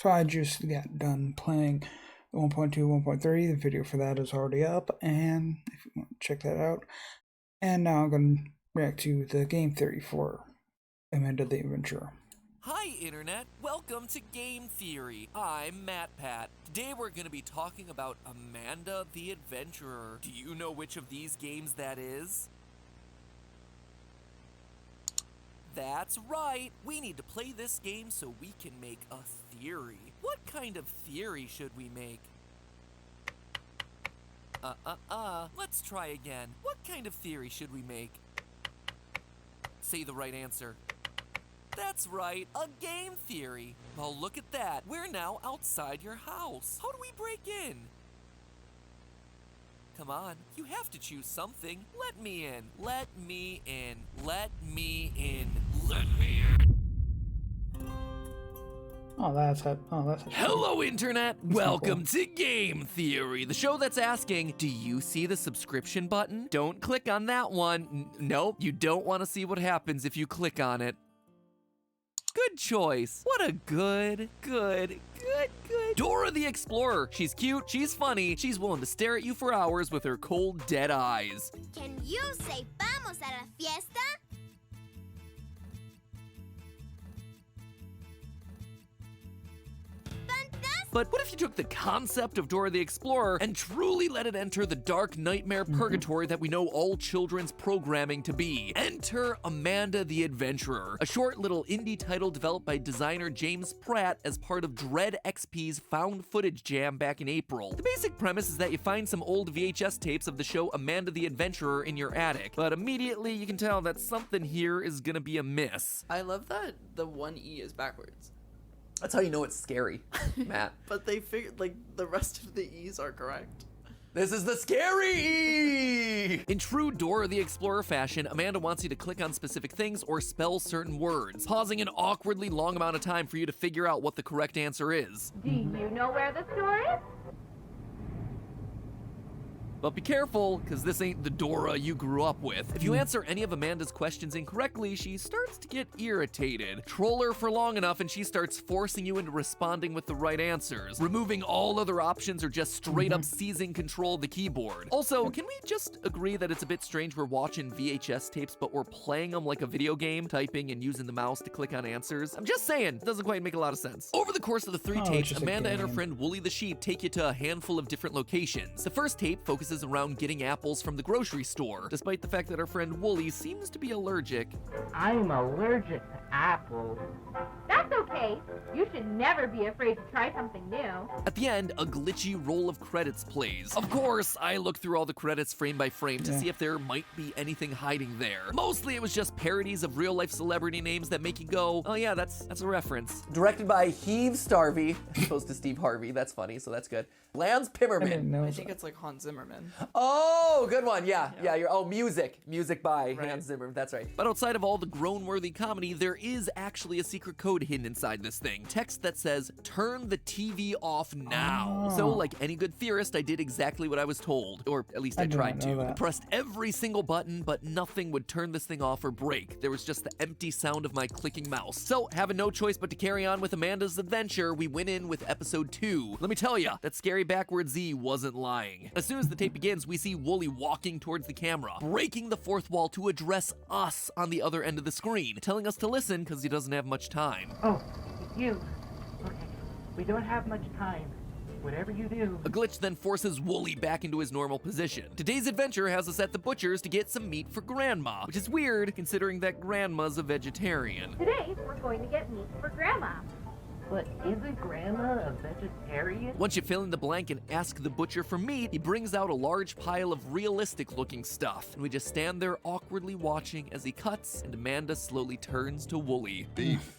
So I just got done playing 1.2, 1.3. The video for that is already up, and if you want to check that out. And now I'm going to react to the game theory for Amanda the Adventurer. Hi Internet, welcome to Game Theory. I'm MatPat. Today we're going to be talking about Amanda the Adventurer. Do you know which of these games that is? That's right, we need to play this game so we can make a theory. What kind of theory should we make? Let's try again. What kind of theory should we make? Say the right answer. That's right, a game theory. Well, look at that. We're now outside your house. How do we break in? Come on, you have to choose something. Let me in. Let me in. Let me in. Let me in. Hello, Internet! Welcome to Game Theory, the show that's asking, do you see the subscription button? Don't click on that one. Nope, you don't want to see what happens if you click on it. Good choice. What a good. Dora the Explorer. She's cute, she's funny, she's willing to stare at you for hours with her cold, dead eyes. Can you say vamos a la fiesta? But what if you took the concept of Dora the Explorer and truly let it enter the dark nightmare purgatory that we know all children's programming to be? Enter Amanda the Adventurer, a short little indie title developed by designer James Pratt as part of Dread XP's found footage jam back in April. The basic premise is that you find some old VHS tapes of the show Amanda the Adventurer in your attic, but immediately you can tell that something here is gonna be amiss. I love that the one E is backwards. That's how you know it's scary, Matt. But they figured, like, the rest of the E's are correct. This is the scary E! In true Dora the Explorer fashion, Amanda wants you to click on specific things or spell certain words, pausing an awkwardly long amount of time for you to figure out what the correct answer is. Do you know where the store is? But be careful, because this ain't the Dora you grew up with. If you answer any of Amanda's questions incorrectly, she starts to get irritated. Troll her for long enough and she starts forcing you into responding with the right answers, removing all other options or just straight up seizing control of the keyboard. Also, can we just agree that it's a bit strange we're watching VHS tapes, but we're playing them like a video game, typing and using the mouse to click on answers? I'm just saying, it doesn't quite make a lot of sense. Over the course of the three tapes, Amanda and her friend Wooly the Sheep take you to a handful of different locations. The first tape focuses around getting apples from the grocery store, despite the fact that our friend Wooly seems to be allergic. I'm allergic to apples. That's okay. You should never be afraid to try something new. At the end, a glitchy roll of credits plays. Of course, I look through all the credits frame by frame to see if there might be anything hiding there. Mostly it was just parodies of real-life celebrity names that make you go, oh yeah, that's a reference. Directed by Heave Starvey, as opposed to Steve Harvey. That's funny, so that's good. Lance Pimmerman. I think it's like Hans Zimmerman. Oh, good one. Yeah. Music by Hans Zimmer. That's right. But outside of all the groan-worthy comedy, there is actually a secret code hidden inside this thing. Text that says, turn the TV off now. So, like any good theorist, I did exactly what I was told. Or at least I tried to. I pressed every single button, but nothing would turn this thing off or break. There was just the empty sound of my clicking mouse. So, having no choice but to carry on with Amanda's adventure, we went in with episode 2. Let me tell ya, that scary backwards Z wasn't lying. As soon as the tape begins, we see Wooly walking towards the camera, breaking the fourth wall to address us on the other end of the screen, telling us to listen because he doesn't have much time. Oh, it's you. Okay, we don't have much time. Whatever you do. A glitch then forces Wooly back into his normal position. Today's adventure has us at the butcher's to get some meat for Grandma, which is weird considering that Grandma's a vegetarian. Today, we're going to get meat for Grandma. But isn't Grandma a vegetarian? Once you fill in the blank and ask the butcher for meat, he brings out a large pile of realistic looking stuff, and we just stand there awkwardly watching as he cuts, and Amanda slowly turns to Wooly. Beef.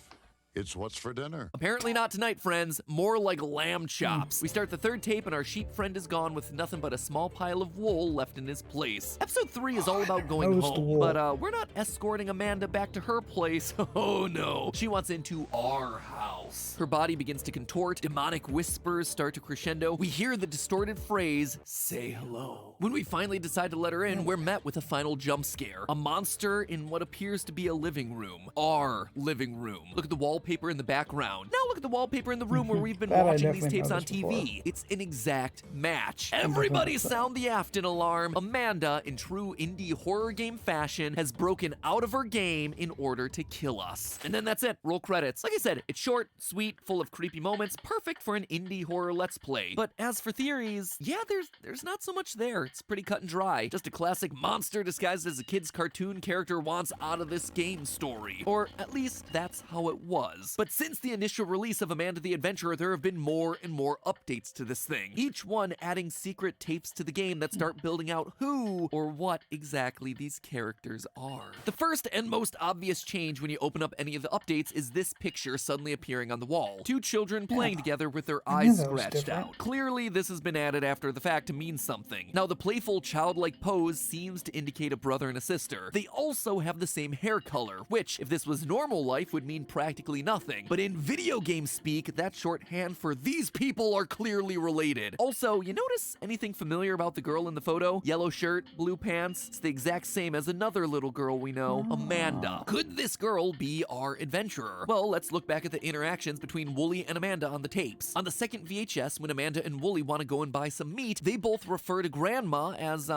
It's what's for dinner. Apparently not tonight, friends. More like lamb chops. We start the third tape and our sheep friend is gone with nothing but a small pile of wool left in his place. Episode 3 is all about going home, but we're not escorting Amanda back to her place. Oh no. She wants into our house. else. Her body begins to contort, demonic whispers start to crescendo. We hear the distorted phrase, "Say hello." When we finally decide to let her in, we're met with a final jump scare. A monster in what appears to be a living room. Our living room. Look at the wallpaper in the background. Now look at the wallpaper in the room where we've been That I watching these definitely tapes on noticed TV. before. It's an exact match. Everybody sound the Afton alarm. Amanda, in true indie horror game fashion, has broken out of her game in order to kill us. And then that's it. Roll credits. Like I said, it's short, sweet, full of creepy moments, perfect for an indie horror let's play. But as for theories, yeah, there's not so much there. It's pretty cut and dry. Just a classic monster disguised as a kid's cartoon character wants out of this game story. Or at least that's how it was. But since the initial release of Amanda the Adventurer, there have been more and more updates to this thing. Each one adding secret tapes to the game that start building out who or what exactly these characters are. The first and most obvious change when you open up any of the updates is this picture suddenly appearing on the wall. Two children playing together with their I knew eyes that was scratched different. out. Clearly, this has been added after the fact to mean something. Now, the playful, childlike pose seems to indicate a brother and a sister. They also have the same hair color, which, if this was normal life, would mean practically nothing. But in video game speak, that's shorthand for these people are clearly related. Also, you notice anything familiar about the girl in the photo? Yellow shirt, blue pants. It's the exact same as another little girl we know, Amanda. Could this girl be our adventurer? Well, let's look back at the interactions between Wooly and Amanda on the tapes. On the second VHS, when Amanda and Wooly want to go and buy some meat, they both refer to Grandma as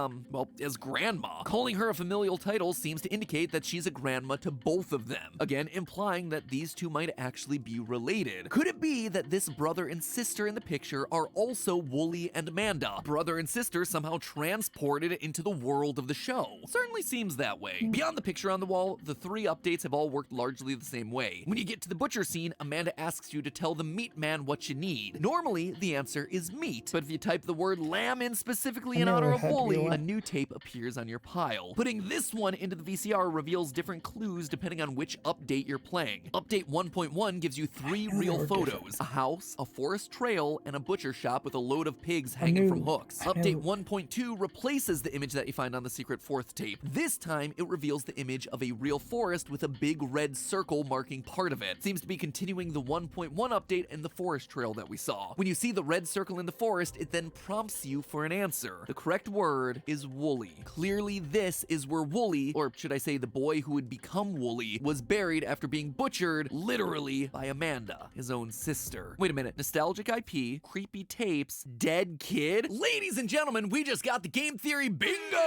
Grandma. Calling her a familial title seems to indicate that she's a grandma to both of them. Again, implying that these two might actually be related. Could it be that this brother and sister in the picture are also Wooly and Amanda? Brother and sister somehow transported into the world of the show. Certainly seems that way. Beyond the picture on the wall, the three updates have all worked largely the same way. When you get to the butcher scene, Amanda asks you to tell the meat man what you need. Normally, the answer is meat, but if you type the word lamb in specifically in I knew honor it of had to be Wooly, lamb. a new tape appears on your pile. Putting this one into the VCR reveals different clues depending on which update you're playing. Update 1.1 gives you three knew they real were photos: different. a house, a forest trail, and a butcher shop with a load of pigs hanging knew- from hooks. I Update knew- 1.2 replaces the image that you find on the secret fourth tape. This time, it reveals the image of a real forest with a big red circle marking part of it. Seems to be continuing the 1.1 update and the forest trail that we saw. When you see the red circle in the forest, it then prompts you for an answer. The correct word is Wooly. Clearly, this is where Wooly, or should I say the boy who would become Wooly, was buried after being butchered, literally, by Amanda, his own sister. Wait a minute, nostalgic IP, creepy tapes, dead kid? Ladies and gentlemen, we just got the game theory bingo!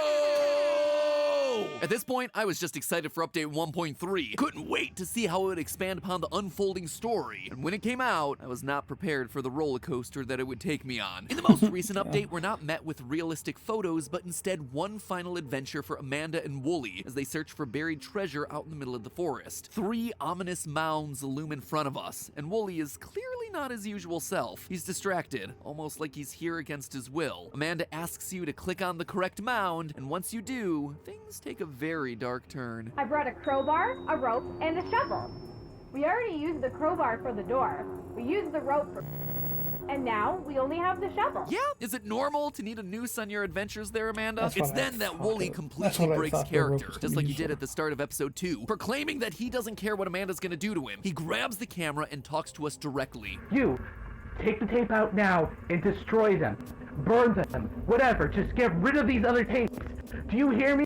At this point, I was just excited for update 1.3. Couldn't wait to see how it would expand upon the unfolding story. And when it came out, I was not prepared for the roller coaster that it would take me on. In the most recent update, we're not met with realistic photos, but instead one final adventure for Amanda and Wooly as they search for buried treasure out in the middle of the forest. Three ominous mounds loom in front of us, and Wooly is clearly not his usual self. He's distracted, almost like he's here against his will. Amanda asks you to click on the correct mound, and once you do, things take a very dark turn. I brought a crowbar, a rope, and a shovel. We already used the crowbar for the door. We used the rope for... And now we only have the shovel. Yeah, is it normal to need a noose on your adventures there, Amanda? That's It's what I then that thought Wooly it- that's completely what I breaks thought the rope character, was just gonna like he use did for. at the start of episode 2, proclaiming that he doesn't care what Amanda's gonna do to him. He grabs the camera and talks to us directly. You, take the tape out now and destroy them. Burn them. Whatever. Just get rid of these other tapes. Do you hear me?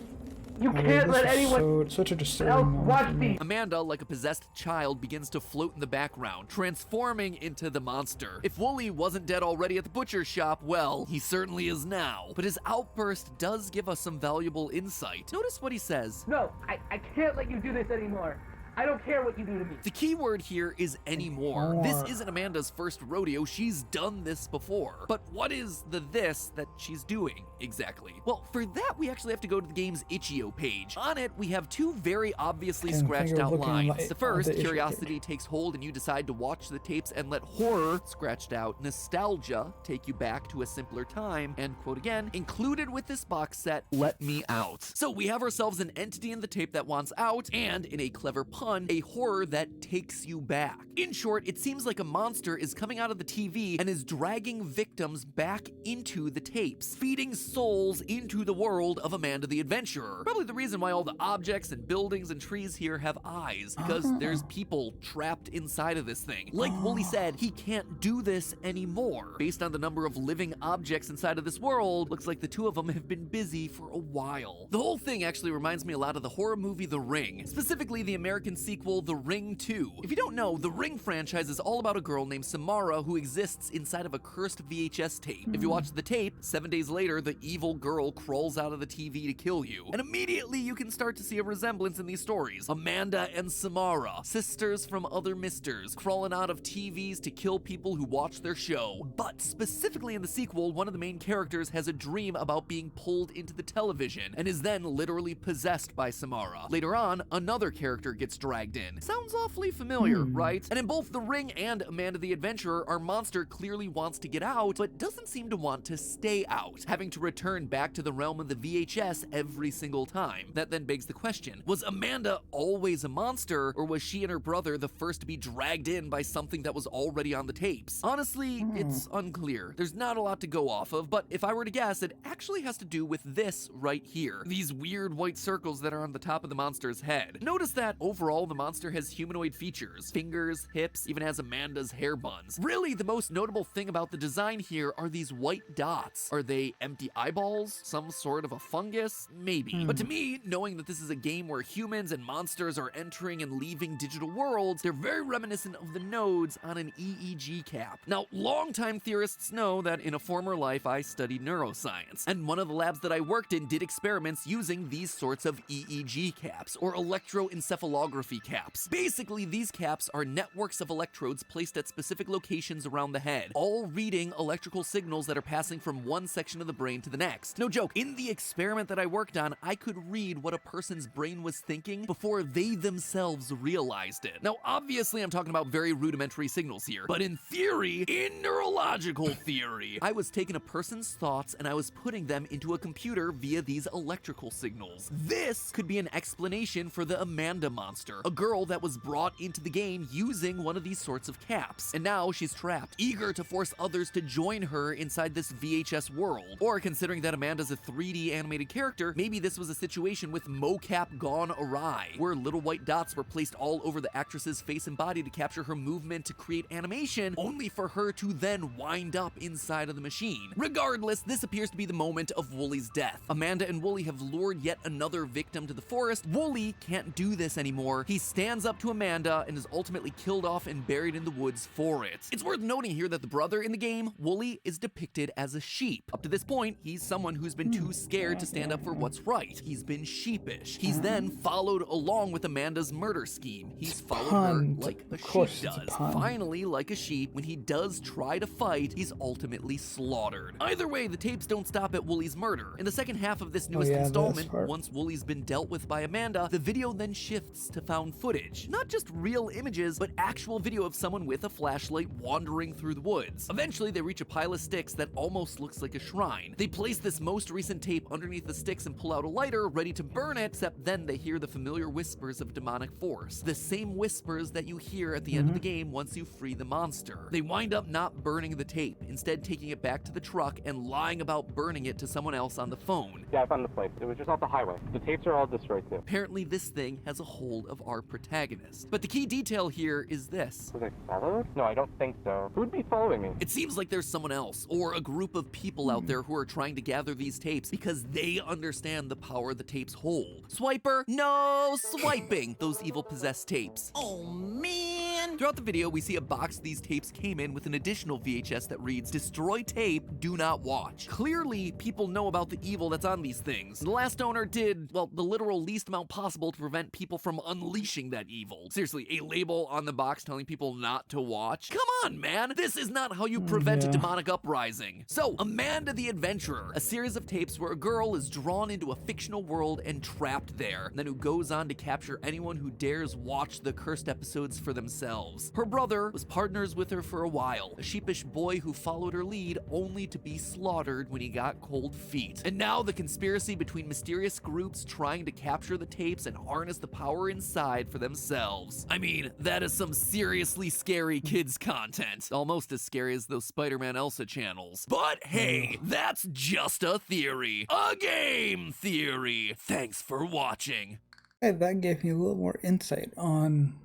You Oh, can't this let was anyone such a else disturbing moment watch for me. these. Amanda, like a possessed child, begins to float in the background, transforming into the monster. If Wooly wasn't dead already at the butcher shop, well, he certainly is now. But his outburst does give us some valuable insight. Notice what he says. No, I can't let you do this anymore. I don't care what you do to me. The key word here is anymore. This Anymore. isn't Amanda's first rodeo. She's done this before. But what is the this that she's doing exactly? Well, for that, we actually have to go to the game's itch.io page. On it, we have two very obviously Didn't think scratched of out looking lines. like- The on first, the itch.io curiosity takes hold and you decide to watch the tapes and let horror, scratched out, nostalgia, take you back to a simpler time, and quote again, included with this box set, let me out. So we have ourselves an entity in the tape that wants out, and in a clever pun, pun, a horror that takes you back. In short, it seems like a monster is coming out of the TV and is dragging victims back into the tapes, feeding souls into the world of Amanda the Adventurer. Probably the reason why all the objects and buildings and trees here have eyes, because there's people trapped inside of this thing. Like Wooly said, he can't do this anymore. Based on the number of living objects inside of this world, looks like the two of them have been busy for a while. The whole thing actually reminds me a lot of the horror movie The Ring, specifically the American sequel The Ring 2. If you don't know, The Ring franchise is all about a girl named Samara who exists inside of a cursed VHS tape. If you watch the tape, 7 days later, the evil girl crawls out of the TV to kill you. And immediately you can start to see a resemblance in these stories. Amanda and Samara, sisters from other misters, crawling out of TVs to kill people who watch their show. But specifically in the sequel, one of the main characters has a dream about being pulled into the television and is then literally possessed by Samara. Later on, another character gets dragged in. Sounds awfully familiar, right? And in both The Ring and Amanda the Adventurer, our monster clearly wants to get out, but doesn't seem to want to stay out, having to return back to the realm of the VHS every single time. That then begs the question, was Amanda always a monster, or was she and her brother the first to be dragged in by something that was already on the tapes? Honestly, it's unclear. There's not a lot to go off of, but if I were to guess, it actually has to do with this right here. These weird white circles that are on the top of the monster's head. Notice that overall the monster has humanoid features, fingers, hips, even has Amanda's hair buns. Really, the most notable thing about the design here are these white dots. Are they empty eyeballs? Some sort of a fungus? Maybe. But to me, knowing that this is a game where humans and monsters are entering and leaving digital worlds, they're very reminiscent of the nodes on an EEG cap. Now, longtime theorists know that in a former life I studied neuroscience, and one of the labs that I worked in did experiments using these sorts of EEG caps, or electroencephalography caps. Basically, these caps are networks of electrodes placed at specific locations around the head, all reading electrical signals that are passing from one section of the brain to the next. No joke, in the experiment that I worked on, I could read what a person's brain was thinking before they themselves realized it. Now, obviously, I'm talking about very rudimentary signals here, but in theory, in neurological theory, I was taking a person's thoughts and I was putting them into a computer via these electrical signals. This could be an explanation for the Amanda monster, a girl that was brought into the game using one of these sorts of caps, and now she's trapped, eager to force others to join her inside this VHS world. Or considering that Amanda's a 3D animated character, maybe this was a situation with mocap gone awry, where little white dots were placed all over the actress's face and body to capture her movement to create animation, only for her to then wind up inside of the machine. Regardless, this appears to be the moment of Wooly's death. Amanda and Wooly have lured yet another victim to the forest. Wooly can't do this anymore. He stands up to Amanda and is ultimately killed off and buried in the woods for it. It's worth noting here that the brother in the game, Wooly, is depicted as a sheep. Up to this point, he's someone who's been too scared to stand up for what's right. He's been sheepish. He's then followed along with Amanda's murder scheme. He's followed her like a sheep does. Finally, like a sheep, when he does try to fight, he's ultimately slaughtered. Either way, the tapes don't stop at Wooly's murder. In the second half of this newest installment, once Wooly's been dealt with by Amanda, the video then shifts to found footage. Not just real images, but actual video of someone with a flashlight wandering through the woods. Eventually, they reach a pile of sticks that almost looks like a shrine. They place this most recent tape underneath the sticks and pull out a lighter, ready to burn it, except then they hear the familiar whispers of demonic force. The same whispers that you hear at the end of the game once you free the monster. They wind up not burning the tape, instead taking it back to the truck and lying about burning it to someone else on the phone. Yeah, I found the place. It was just off the highway. The tapes are all destroyed too. Apparently this thing has a hold of our protagonist. But the key detail here is this. Was I followed? No, I don't think so. Who'd be following me? It seems like there's someone else, or a group of people out there who are trying to gather these tapes because they understand the power the tapes hold. Swiper? No swiping those evil possessed tapes. Oh man! Throughout the video, we see a box these tapes came in with an additional VHS that reads, "Destroy tape, do not watch." Clearly, people know about the evil that's on these things. The last owner did, well, the literal least amount possible to prevent people from unleashing that evil. Seriously, a label on the box telling people not to watch? Come on, man! This is not how you prevent a demonic uprising. So, Amanda the Adventurer, a series of tapes where a girl is drawn into a fictional world and trapped there, and then who goes on to capture anyone who dares watch the cursed episodes for themselves. themselves. Her brother was partners with her for a while, a sheepish boy who followed her lead only to be slaughtered when he got cold feet. And now the conspiracy between mysterious groups trying to capture the tapes and harness the power inside for themselves. I mean, that is some seriously scary kids content. Almost as scary as those Spider-Man Elsa channels. But hey, that's just a theory. A game theory. Thanks for watching. Hey, that gave me a little more insight on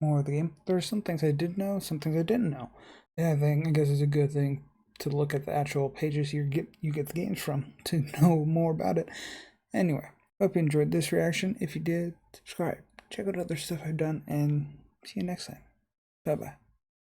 more of the game. There are some things I did know, some things I didn't know. Yeah, I guess it's a good thing to look at the actual pages you get the games from to know more about it. Anyway, hope you enjoyed this reaction. If you did, subscribe. Check out other stuff I've done, and see you next time. Bye-bye.